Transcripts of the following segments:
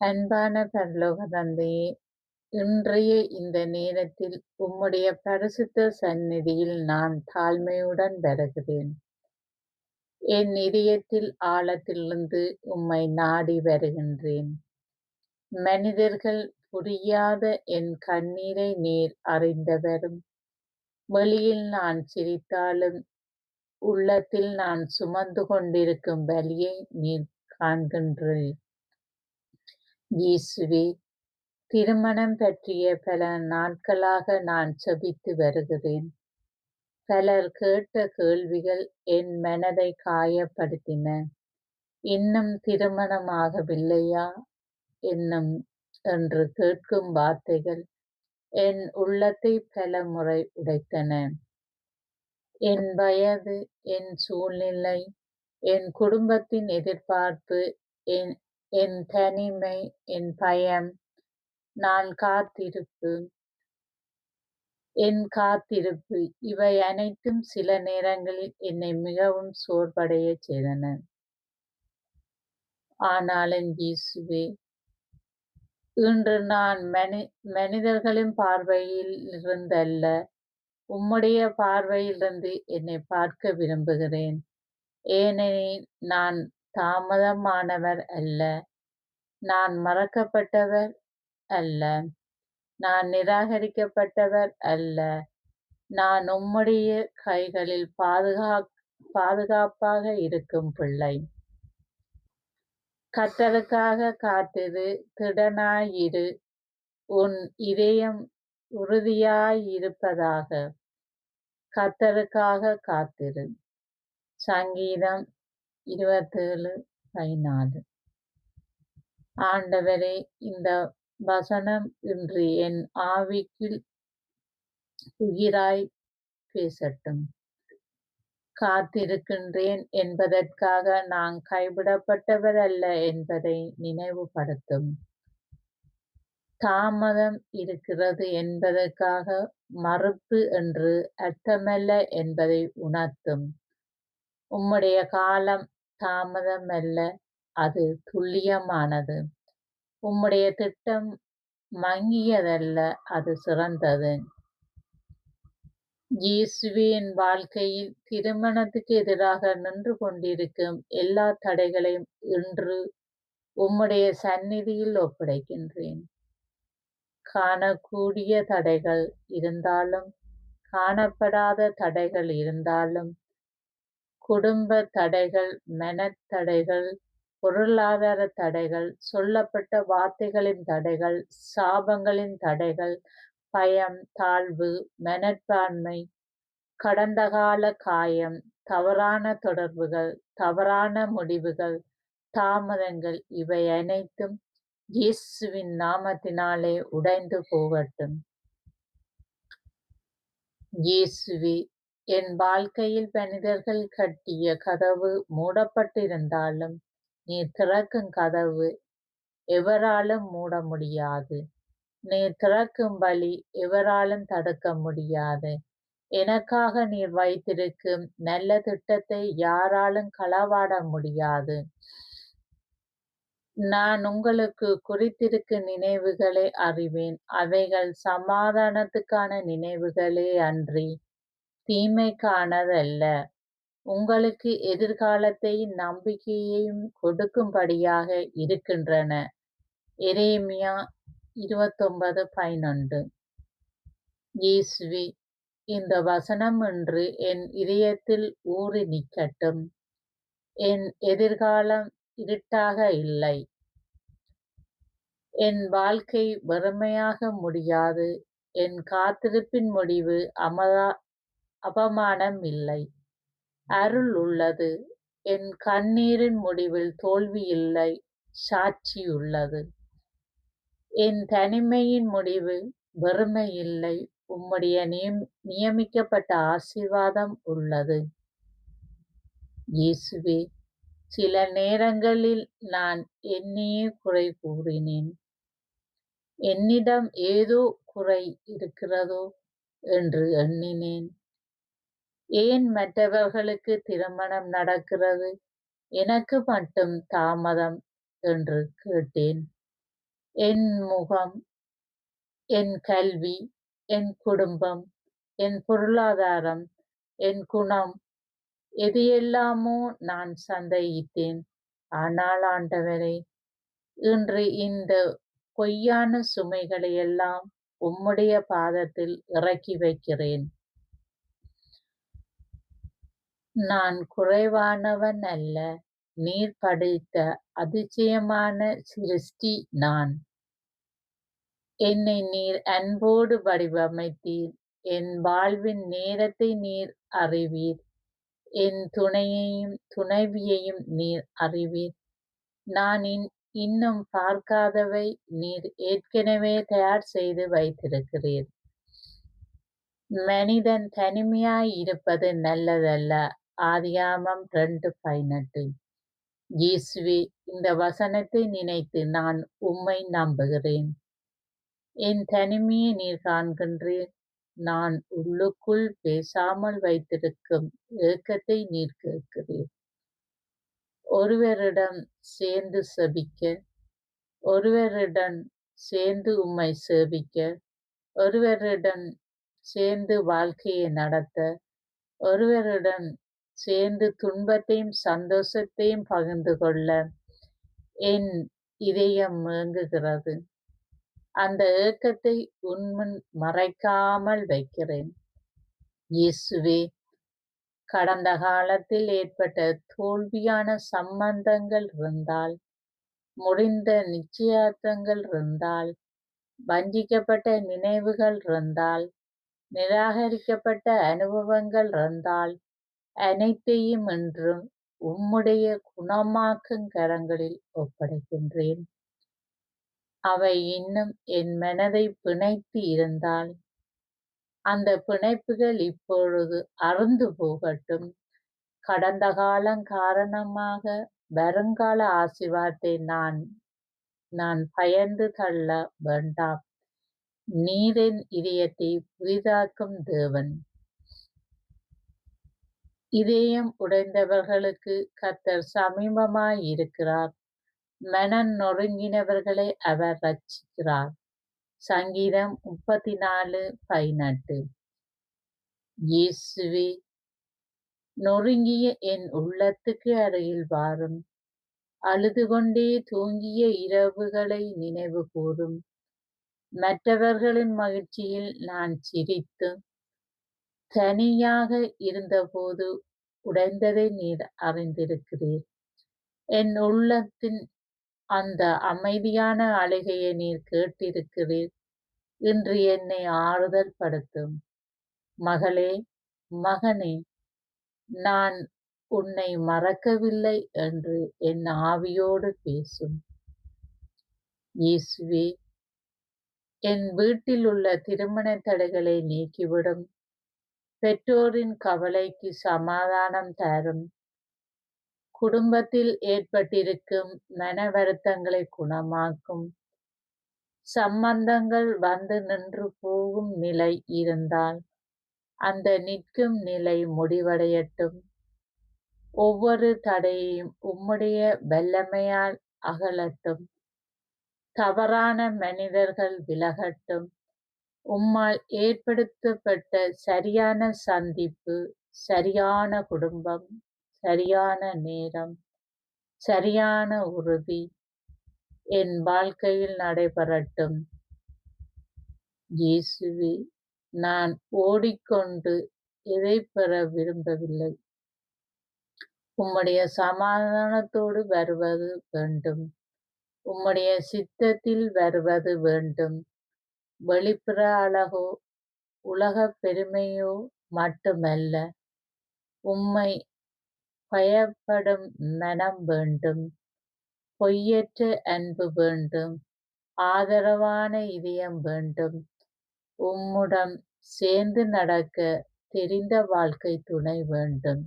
அன்பான பரலோக தந்தையே, இன்றைய இந்த நேரத்தில் உம்முடைய பரிசுத்த சந்நிதியில் நான் தாழ்மையுடன் வருகிறேன். என் இதயத்தில் ஆழத்திலிருந்து உம்மை நாடி வருகின்றேன். மனிதர்கள் புரியாத என் கண்ணீரை நீர் அறிந்தவரும், வெளியில் நான் சிரித்தாலும் உள்ளத்தில் நான் சுமந்து கொண்டிருக்கும் வலியை நீர் காண்கின்றீர். இயேசுவே, திருமணம் பற்றிய பல நாட்களாக நான் செபித்து வருகிறேன். பலர் கேட்ட கேள்விகள் என் மனதை காயப்படுத்தின. இன்னும் திருமணமாகவில்லையா என்னும் என்று கேட்கும் வார்த்தைகள் என் உள்ளத்தை பலமுறை உடைத்தன. என் வயது, என் சூழ்நிலை, என் குடும்பத்தின் எதிர்பார்ப்பு, என் என் தனிமை, என் பயம், நான் என் காத்திருப்பு இவை அனைத்தும் சில நேரங்களில் என்னை மிகவும் சோர்வடையச் செய்தன. ஆனாலும் இயேசுவே, இன்று நான் மனிதர்களின் பார்வையிலிருந்தல்ல, உம்முடைய பார்வையிலிருந்து என்னை பார்க்க விரும்புகிறேன். ஏனெனில் நான் தாமதமானவர் அல்ல, நான் மறக்கப்பட்டவர் அல்ல, நான் நிராகரிக்கப்பட்டவர் அல்ல. நான் உம்முடைய கைகளில் பாதுகாப்பாக இருக்கும் பிள்ளை. கர்த்தருக்காக காத்திரு, திடனாயிரு, உன் இதயம் உறுதியாயிருப்பதாக. கர்த்தருக்காக காத்திரு. சங்கீதம் 27:14. ஆண்டவரே, இந்த வசனம் இன்று என் ஆவிக்குள் உயிராய் பேசட்டும். காத்திருக்கின்றேன் என்பதற்காக நான் கைவிடப்பட்டவர் அல்ல என்பதை நினைவுபடுத்தும். தாமதம் இருக்கிறது என்பதற்காக மறுப்பு என்று அர்த்தமல்ல என்பதை உணர்த்தும். உம்முடைய காலம் தாமதமல்ல, அது துல்லியமானது. உம்முடைய திட்டம் மங்கியதல்ல, அது சிறந்தது. இயேசுவே, என் வாழ்க்கையில் திருமணத்துக்கு எதிராக நின்று கொண்டிருக்கும் எல்லா தடைகளையும் இன்று உம்முடைய சந்நிதியில் ஒப்படைக்கின்றேன். காணக்கூடிய தடைகள் இருந்தாலும், காணப்படாத தடைகள் இருந்தாலும், குடும்ப தடைகள், மனத்தடைகள், பொருளாதார தடைகள், சொல்லப்பட்ட வார்த்தைகளின் தடைகள், சாபங்களின் தடைகள், பயம், தாழ்வு, மனப்பான்மை, கடந்த கால காயம், தவறான தொடர்புகள், தவறான முடிவுகள், தாமதங்கள் இவை அனைத்தும் இயேசுவின் நாமத்தினாலே உடைந்து போகட்டும். இயேசுவே, என் வாழ்க்கையில் மனிதர்கள் கட்டிய கதவு மூடப்பட்டிருந்தாலும், நீர் திறக்கும் கதவு எவராலும் மூட முடியாது. நீர் திறக்கும் வழி எவராலும் தடுக்க முடியாது. எனக்காக நீர் வைத்திருக்கும் நல்ல திட்டத்தை யாராலும் களவாட முடியாது. நான் உங்களுக்கு குறித்திருக்கும் நினைவுகளை அறிவேன். அவைகள் சமாதானத்துக்கான நினைவுகளே அன்றி தீமைக்கானதல்ல, உங்களுக்கு எதிர்காலத்தையும் நம்பிக்கையையும் கொடுக்கும்படியாக இருக்கின்றன. எரேமியா 29:11. இயேசுவே, இந்த வசனம் இன்று என் இதயத்தில் ஊறி நிற்கட்டும். என் எதிர்காலம் இருட்டாக இல்லை. என் வாழ்க்கை வெறுமையாக முடியாது. என் காத்திருப்பின் முடிவு அபமானம் இல்லை, அருள் உள்ளது. என் கண்ணீரின் முடிவில் தோல்வி இல்லை, சாட்சி உள்ளது. என் தனிமையின் முடிவு வெறுமை இல்லை, உம்முடைய நியமிக்கப்பட்ட ஆசீர்வாதம் உள்ளது. இயேசுவே, சில நேரங்களில் நான் என்னையே குறை கூறினேன். என்னிடம் ஏதோ குறை இருக்கிறதோ என்று எண்ணினேன். ஏன் மற்றவர்களுக்கு திருமணம் நடக்கிறது, எனக்கு மட்டும் தாமதம் என்று கேட்டேன். என் முகம், என் கல்வி, என் குடும்பம், என் பொருளாதாரம், என் குணம் எதையெல்லாமோ நான் சந்தேகித்தேன். ஆனால் ஆண்டவரே, இன்று இந்த பொய்யான சுமைகளையெல்லாம் உம்முடைய பாதத்தில் இறக்கி வைக்கிறேன். நான் குறைவானவன் அல்ல. நீர் படைத்த அதிசயமான சிருஷ்டி நான். என்னை நீர் அன்போடு வடிவமைத்தீர். என் வாழ்வின் நேரத்தை நீர் அறிவீர். என் துணையையும் துணைவியையும் நீர் அறிவீர். நான் இன்னும் பார்க்காதவை நீர் ஏற்கனவே தயார் செய்து வைத்திருக்கிறீர். மனிதன் தனிமையாய் இருப்பது நல்லதல்ல. ஆதியாகமம் 2:18. இயேசுவே, இந்த வசனத்தை நினைத்து நான் உம்மை நம்புகிறேன். என் தனிமையை நீர் காண்கின்றீர். நான் உள்ளுக்குள் பேசாமல் வைத்திருக்கும் ஏக்கத்தை நீர் கேட்கிறீர். ஒருவரிடம் சேர்ந்து செபிக்க, ஒருவரிடம் சேர்ந்து உம்மை சேவிக்க, ஒருவரிடம் சேர்ந்து வாழ்க்கையை நடத்த, ஒருவருடன் சேர்ந்து துன்பத்தையும் சந்தோஷத்தையும் பகிர்ந்து கொள்ள என் இதயம் ஏங்குகிறது. அந்த ஏக்கத்தை உன்முன் மறைக்காமல் வைக்கிறேன். இயேசுவே, கடந்த காலத்தில் ஏற்பட்ட தோல்வியான சம்பந்தங்கள் இருந்தால், முடிந்த நிச்சயார்த்தங்கள் இருந்தால், வஞ்சிக்கப்பட்ட நினைவுகள் இருந்தால், நிராகரிக்கப்பட்ட அனுபவங்கள் இருந்தால், அனைத்தையும் இன்றும் உம்முடைய குணமாக்கும் கரங்களில் ஒப்படைக்கின்றேன். அவை இன்னும் என் மனதை பிணைத்து இருந்தால், அந்த பிணைப்புகள் இப்பொழுது அறுந்து போகட்டும். கடந்த காலம் காரணமாக வருங்கால ஆசீர்வாதத்தை நான் பயந்து தள்ள வேண்டாம். நீர் என் இதயத்தை புதிதாக்கும் தேவன். இதயம் உடைந்தவர்களுக்கு கர்த்தர் சமீபமாய் இருக்கிறார். மனம் நொறுங்கினவர்களை அவர் ரட்சிக்கிறார். சங்கீதம் 34:18. இயேசுவே, நொறுங்கிய என் உள்ளத்துக்கு அருகில் வாரும். அழுது கொண்டே தூங்கிய இரவுகளை நினைவு கூரும். மற்றவர்களின் மகிழ்ச்சியில் நான் சிரித்து, தனியாக இருந்தபோது உடைந்ததை நீர் அறிந்திருக்கிறீர். என் உள்ளத்தின் அந்த அமைதியான அழுகையை நீர் கேட்டிருக்கிறீர். இன்று என்னை ஆறுதல் படுத்தும். மகளே, மகனே, நான் உன்னை மறக்கவில்லை என்று என் ஆவியோடு பேசும். இயேசுவே, என் வீட்டில் உள்ள திருமண தடைகளை நீக்கிவிடும். பெற்றோரின் கவலைக்கு சமாதானம் தரும். குடும்பத்தில் ஏற்பட்டிருக்கும் மன வருத்தங்களை குணமாக்கும். சம்பந்தங்கள் வந்து நின்று போகும் நிலை இருந்தால், அந்த நிற்கும் நிலை முடிவடையட்டும். ஒவ்வொரு தடையையும் உம்முடைய வல்லமையால் அகலட்டும். தவறான மனிதர்கள் விலகட்டும். உம்மால் ஏற்படுத்தப்பட்ட சரியான சந்திப்பு, சரியான குடும்பம், சரியான நேரம், சரியான உறுதி என் வாழ்க்கையில் நடைபெறட்டும். இயேசுவே, நான் ஓடிக்கொண்டு எதைப் பெற விரும்பவில்லை. உம்முடைய சமாதானத்தோடு வருவது வேண்டும். உம்முடைய சித்தத்தில் வருவது வேண்டும். வெளிப்புற அழகோ, உலகப் பெருமையோ மட்டுமல்ல. உம்மை பயப்படும் மனம் வேண்டும். பொய்யற்ற அன்பு வேண்டும். ஆதரவான இதயம் வேண்டும். உம்முடன் சேர்ந்து நடக்க தெரிந்த வாழ்க்கை துணை வேண்டும்.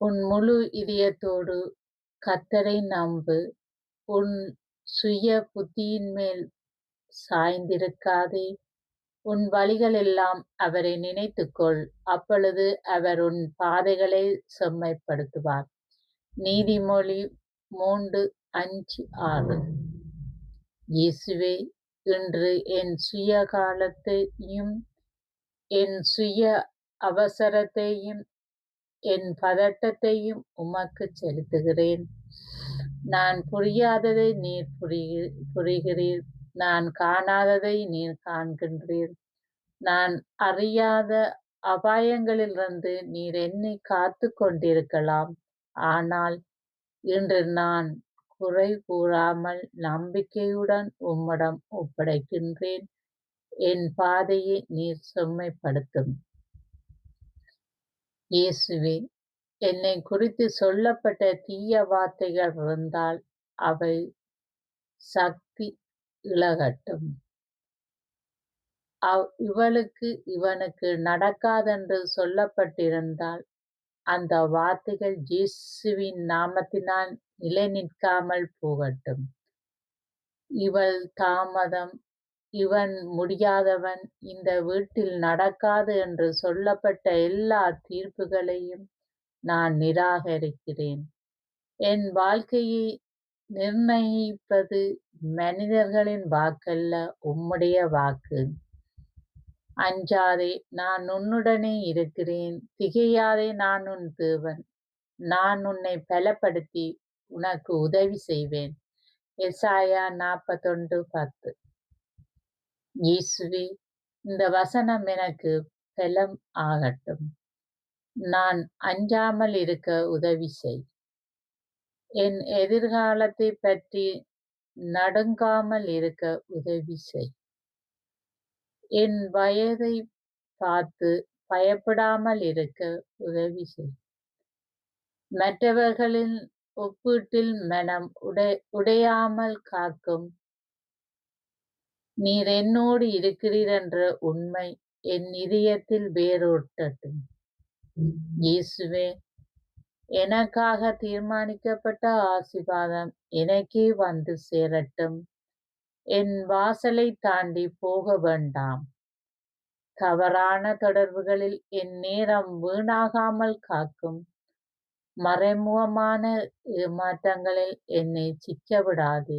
உன் முழு இதயத்தோடு கர்த்தரை நம்பு. உன் சுய புத்தியின் மேல் சாய்ந்திருக்காதே. உன் வழிகளெல்லாம் அவரை நினைத்துக்கொள். அப்பொழுது அவர் உன் பாதைகளை செம்மைப்படுத்துவார். நீதிமொழி 5:6. இயேசுவே, இன்று என் சுய காலத்தையும், என் சுய அவசரத்தையும், என் பதட்டத்தையும் உமக்குச் செலுத்துகிறேன். நான் புரியாததை நீர் புரிகிறீர். நான் காணாததை நீர் காண்கின்றீர். நான் அறியாத அபாயங்களிலிருந்து நீர் என்னைக் காத்துக் கொண்டிருக்கலாம். ஆனால் இன்று நான் குறை கூறாமல் நம்பிக்கையுடன் உம்மிடம் ஒப்படைக்கின்றேன். என் பாதையை நீர் செம்மைப்படுத்தும். இயேசுவே, என்னைக் குறித்துச் சொல்லப்பட்ட தீய வார்த்தைகள் இருந்தால் அவை சக்தி இழக்கட்டும். இவனுக்கு நடக்காதென்று சொல்லப்பட்டிருந்தால் அந்த வார்த்தைகள் இயேசுவின் நாமத்தினால் நிலைநிற்காமல் போகட்டும். இவள் தாமதம், இவன் முடியாதவன், இந்த வீட்டில் நடக்காது என்று சொல்லப்பட்ட எல்லா தீர்ப்புகளையும் நான் நிராகரிக்கிறேன். என் வாழ்க்கையை நிர்ணயிப்பது மனிதர்களின் வாக்கல்ல, உம்முடைய வாக்கு. அஞ்சாதே, நான் உன்னுடனே இருக்கிறேன். திகையாதே, நான் உன் தேவன். நான் உன்னை பலப்படுத்தி உனக்கு உதவி செய்வேன். எசாயா 41:10. இயேசுவே, இந்த வசனம் எனக்கு பலம் ஆகட்டும். நான் அஞ்சாமல் இருக்க உதவி செய். என் எதிர்காலத்தை பற்றி நடுங்காமல் இருக்க உதவி செய். என் வயதை பார்த்து பயப்படாமல் இருக்க உதவி செய். மற்றவர்களின் ஒப்பீட்டில் மனம் உடையாமல் காக்கும் நீர் என்னோடு இருக்கிறீர் என்ற உண்மை என் இதயத்தில் வேரூட்டட்டும். இயேசுவே, எனக்காக தீர்மானிக்கப்பட்ட ஆசீர்வாதம் எனக்கே வந்து சேரட்டும். என் வாசலை தாண்டி போக வேண்டாம். தவறான தொடர்புகளில் என் நேரம் வீணாகாமல் காக்கும். மறைமுகமான ஏமாற்றங்களில் என்னை சிக்க விடாதே.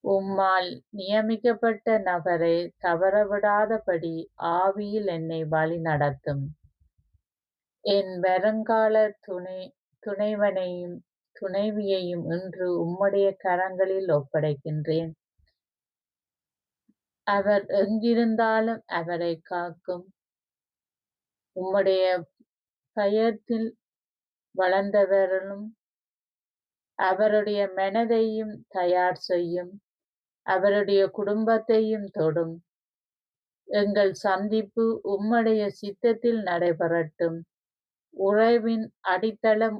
உம்மால் நியமிக்கப்பட்ட நபரை தவறவிடாதபடி ஆவியில் என்னை வழி நடத்தும். என் வருங்கால துணைவனையும் துணைவியையும் இன்று உம்முடைய கரங்களில் ஒப்படைக்கின்றேன். அவர் எங்கிருந்தாலும் அவரை காக்கும். உம்முடைய பயத்தில் வளர்ந்தவர்களும் அவருடைய மனதையும் தயார் செய்யும். அவருடைய குடும்பத்தையும் தொடும். எங்கள் சந்திப்பு உம்முடைய சித்தத்தில் நடைபெறட்டும். உறவின் அடித்தளம்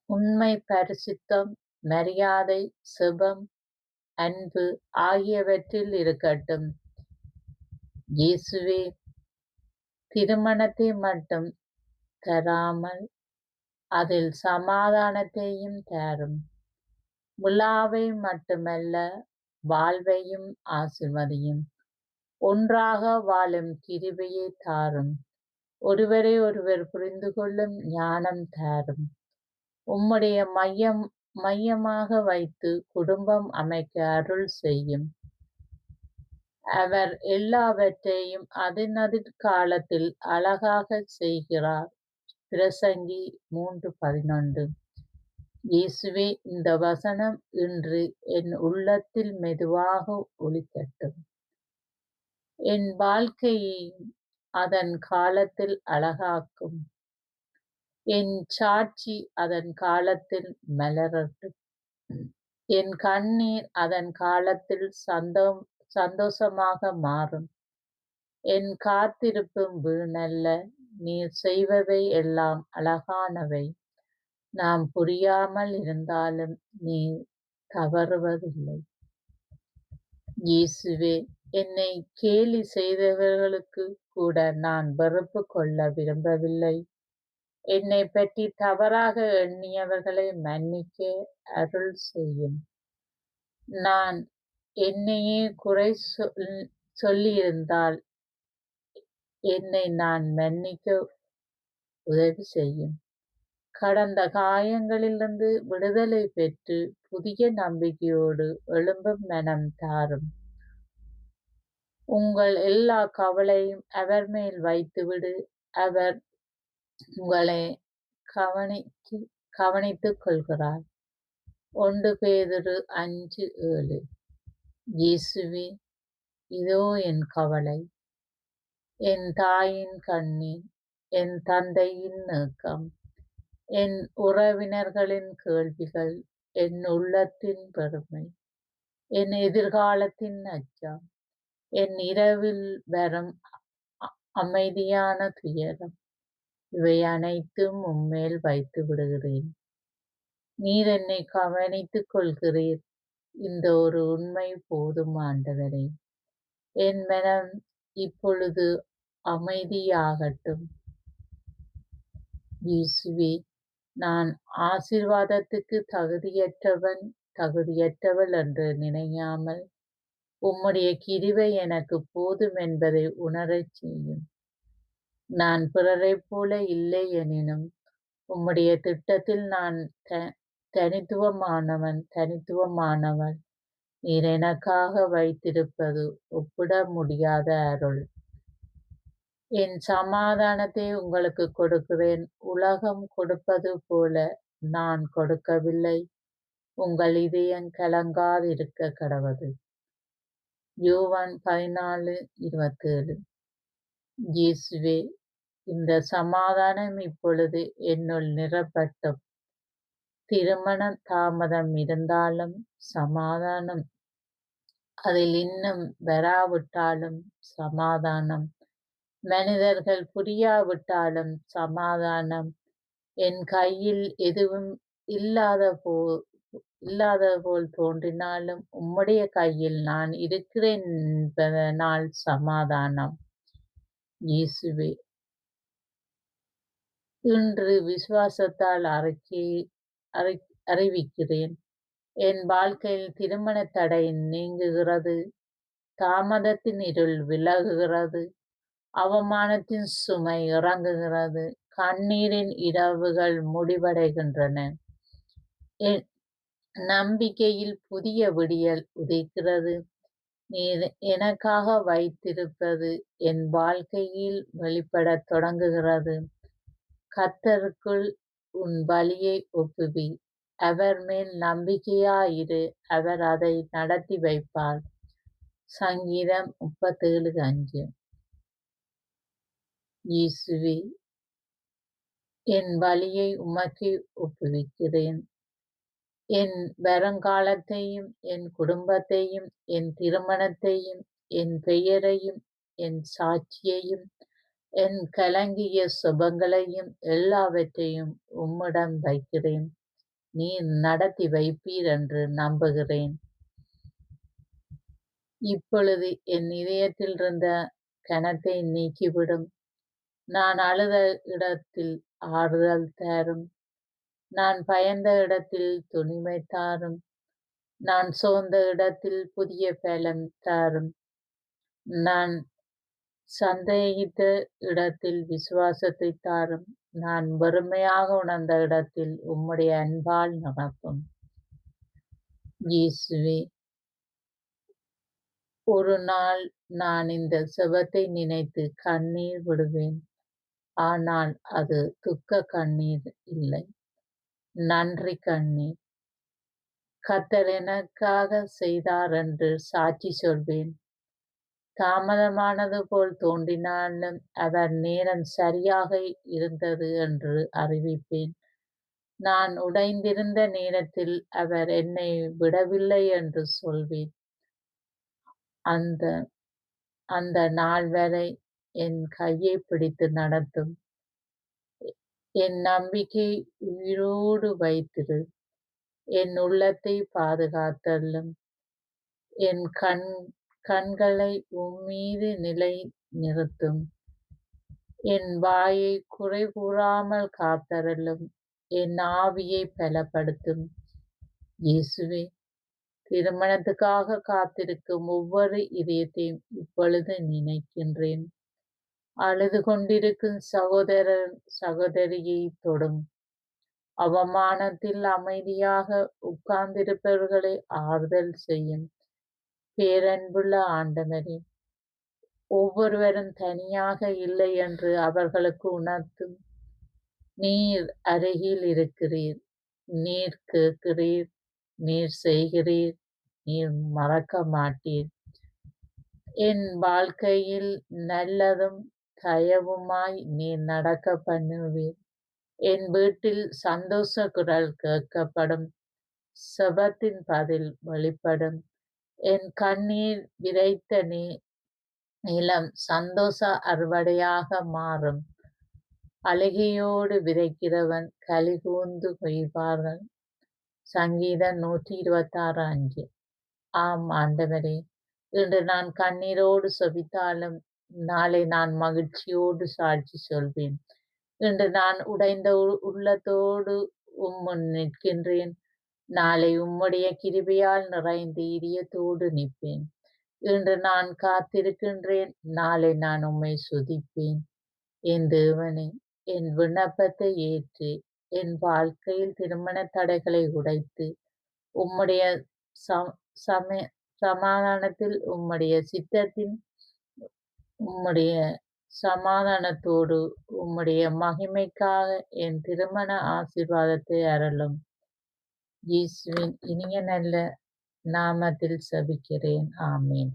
உண்மை, பரிசுத்தம், மரியாதை, செபம், அன்பு ஆகியவற்றில் இருக்கட்டும். இயேசுவே, திருமணத்தை மட்டும் தராமல் அதில் சமாதானத்தையும் தாரும். விழாவை மட்டுமல்ல, வாழ்வையும் ஆசீர்வதியும். ஒன்றாக வாழும் கிருபையை தாரும். ஒருவரை ஒருவர் புரிந்து கொள்ளும் ஞானம் தாரும். உம்முடைய மையமாக வைத்து குடும்பம் அமைக்க அருள் செய்யும். அவர் எல்லாவற்றையும் அதனது காலத்தில் அழகாக செய்கிறார். பிரசங்கி 3:11. இயேசுவே, இந்த வசனம் இன்று என் உள்ளத்தில் மெதுவாக ஒலிக்கட்டும். என் வாழ்க்கையை அதன் காலத்தில் அழகாக்கும். என் சாட்சி அதன் காலத்தில் மலரட்டும். என் கண்ணீர் அதன் காலத்தில் சந்தோஷமாக மாறும். என் காத்திருப்பும் வீணல்ல. நீர் செய்பவை எல்லாம் அழகானவை. நாம் புரியாமல் இருந்தாலும் நீர் தவறுவதில்லை. இயேசுவே, என்னை கேலி செய்தவர்களுக்கு கூட நான் வெறுப்பு கொள்ள விரும்பவில்லை. என்னை பற்றி தவறாக எண்ணியவர்களை மன்னிக்க அருள் செய்யும். நான் என்னையே குறை சொல்லியிருந்தால் என்னை நான் மன்னிக்க உதவி செய்யும். கடந்த காயங்களிலிருந்து விடுதலை பெற்று புதிய நம்பிக்கையோடு எழும்பும் மனம் தாரும். உங்கள் எல்லா கவலையும் அவர் மேல் வைத்துவிடு. அவர் உங்களை கவனித்து கவனித்துக் கொள்கிறார். 1 பேதுரு 5:7. இயேசுவே, இதோ என் கவலை, என் தாயின் கண்ணீர், என் தந்தையின் ஏக்கம், என் உறவினர்களின் கேள்விகள், என் உள்ளத்தின் பெருமை, என் எதிர்காலத்தின் அச்சம், என் இரவில் வரும் அமைதியான துயரம், இவை அனைத்தும் உம்மேல் வைத்து விடுகிறேன். நீர் என்னை கவனித்துக் கொள்கிறீர். இந்த ஒரு உண்மை போதும் ஆண்டவரே. என் மனம் இப்பொழுது அமைதியாகட்டும். இயேசுவே, நான் ஆசீர்வாதத்துக்கு தகுதியற்றவள் என்று நினையாமல், உம்முடைய கிருபை எனக்கு போதும் என்பதை உணரச் செய்யும். நான் பிறரைப் போல இல்லை எனினும், உம்முடைய திட்டத்தில் நான் தனித்துவமானவள். நீர் எனக்காக வைத்திருப்பது ஒப்பிட முடியாத அருள். என் சமாதானத்தை உங்களுக்கு கொடுக்கிறேன். உலகம் கொடுப்பது போல நான் கொடுக்கவில்லை. உங்கள் இதயம் கலங்காதிருக்க கடவது. யோவான் 14:27. இயேசுவே, இந்த சமாதானம் இப்பொழுது என்னுள் நிரப்பட்டும். திருமண தாமதம் இருந்தாலும் சமாதானம், அதில் இன்னும் வராவிட்டாலும் சமாதானம், மனிதர்கள் புரியாவிட்டாலும் சமாதானம், என் கையில் எதுவும் இல்லாத போல் தோன்றினாலும் உம்முடைய கையில் நான் இருக்கிறேன் என்பதனால் சமாதானம். இயேசுவே, இன்று விசுவாசத்தால் அறிவிக்கிறேன். என் வாழ்க்கையில் திருமண தடை நீங்குகிறது. தாமதத்தின் இருள் விலகுகிறது. அவமானத்தின் சுமை இறங்குகிறது. கண்ணீரின் இரவுகள் முடிவடைகின்றன. என் நம்பிக்கையில் புதிய விடியல் உதிக்கிறது. நீர் எனக்காக வைத்திருப்பது என் வாழ்க்கையில் வெளிப்படத் தொடங்குகிறது. கர்த்தருக்குள் உன் வழியை ஒப்புவி. அவர் மேல் நம்பிக்கையாயிரு. அவர் அதை நடத்தி வைப்பார். சங்கீதம் 37:5. இயேசுவே, என் வழியை உமக்கு ஒப்புவிக்கிறேன். என் வருங்காலத்தையும், என் குடும்பத்தையும், என் திருமணத்தையும், என் பெயரையும், என் சாட்சியையும், என் கலங்கிய சுபங்களையும் எல்லாவற்றையும் உம்மிடம் வைக்கிறேன். நீர் நடத்தி வைப்பீர் என்று நம்புகிறேன். இப்பொழுது என் இதயத்திலிருந்த கனத்தை நீக்கிவிடும். நான் அழுத இடத்தில் ஆறுதல் தாரும். நான் பயந்த இடத்தில் துணிமை தாரும். நான் சோர்ந்த இடத்தில் புதிய பலம் தாரும். நான் சந்தேகித்த இடத்தில் விசுவாசத்தை தாரும். நான் வெறுமையாக உணர்ந்த இடத்தில் உம்முடைய அன்பால் நிரப்பும். இயேசுவே, ஒரு நாள் நான் இந்த செபத்தை நினைத்து கண்ணீர் விடுவேன். ஆனால் அது துக்க கண்ணீர் இல்லை, நன்றி கண்ணீர். கர்த்தர் எனக்காக செய்தார் என்று சாட்சி சொல்வேன். தாமதமானது போல் தோன்றினாலும் அவர் நேரம் சரியாக இருந்தது என்று அறிவிப்பேன். நான் உடைந்திருந்த நேரத்தில் அவர் என்னை விடவில்லை என்று சொல்வேன். அந்த அந்த நாள் வரை என் கையை பிடித்து நடத்தும். என் நம்பிக்கை உயிரோடு வைத்திரு. என் உள்ளத்தை பாதுகாத்தருளும். என் கண்களை உம்மீது நிலை நிறுத்தும். என் வாயை குறை கூறாமல் காத்தருளும். என் ஆவியை பலப்படுத்தும். இயேசுவே, திருமணத்துக்காக காத்திருக்கும் ஒவ்வொரு இதயத்தையும் இப்பொழுது நினைக்கின்றேன். அழுது கொண்டிருக்கும் சகோதரியை தொடும். அவமானத்தில் அமைதியாக உட்கார்ந்திருப்பவர்களை ஆறுதல் செய்யும் பேரன்புள்ள ஆண்டவரே, ஒவ்வொருவரும் தனியாக இல்லை என்று அவர்களுக்கு உணர்த்தும் நீர் அருகில் இருக்கிறீர், நீர் கேட்கிறீர், நீர் செய்கிறீர், நீர் மறக்க மாட்டீர். என் வாழ்க்கையில் நல்லதும் தயவுமாய் நீர் நடக்க பண்ணுவீர். என் வீட்டில் சந்தோஷ குரல் கேட்கப்படும். செபத்தின் பதில் வெளிப்படும். என் கண்ணீர் விதைத்த நிலம் சந்தோஷ அறுவடையாக மாறும். அழுகையோடு விதைக்கிறவன் களிகூர்ந்து கொய்வார்கள். சங்கீதம் 126:5. ஆம் ஆண்டவரே, இன்று நான் கண்ணீரோடு செபித்தாலும் நாளை நான் மகிழ்ச்சியோடு சாட்சி சொல்வேன். இன்று நான் உடைந்த உள்ளத்தோடு உம்முன் நிற்கின்றேன். நாளை உம்முடைய கிருபையால் நிறைந்த இதயத்தோடு நிற்பேன். இன்று நான் காத்திருக்கின்றேன், நாளை நான் உம்மை துதிப்பேன். என் தேவனே, என் விண்ணப்பத்தை ஏற்று என் வாழ்க்கையில் திருமண தடைகளை உடைத்து உம்முடைய சமாதானத்தில் உம்முடைய சித்தத்தின் உம்முடைய சமாதானத்தோடு உம்முடைய மகிமைக்காக என் திருமண ஆசீர்வாதத்தை அருளும். இயேசுவின் இனிய நல்ல நாமத்தில் செபிக்கிறேன். ஆமேன்.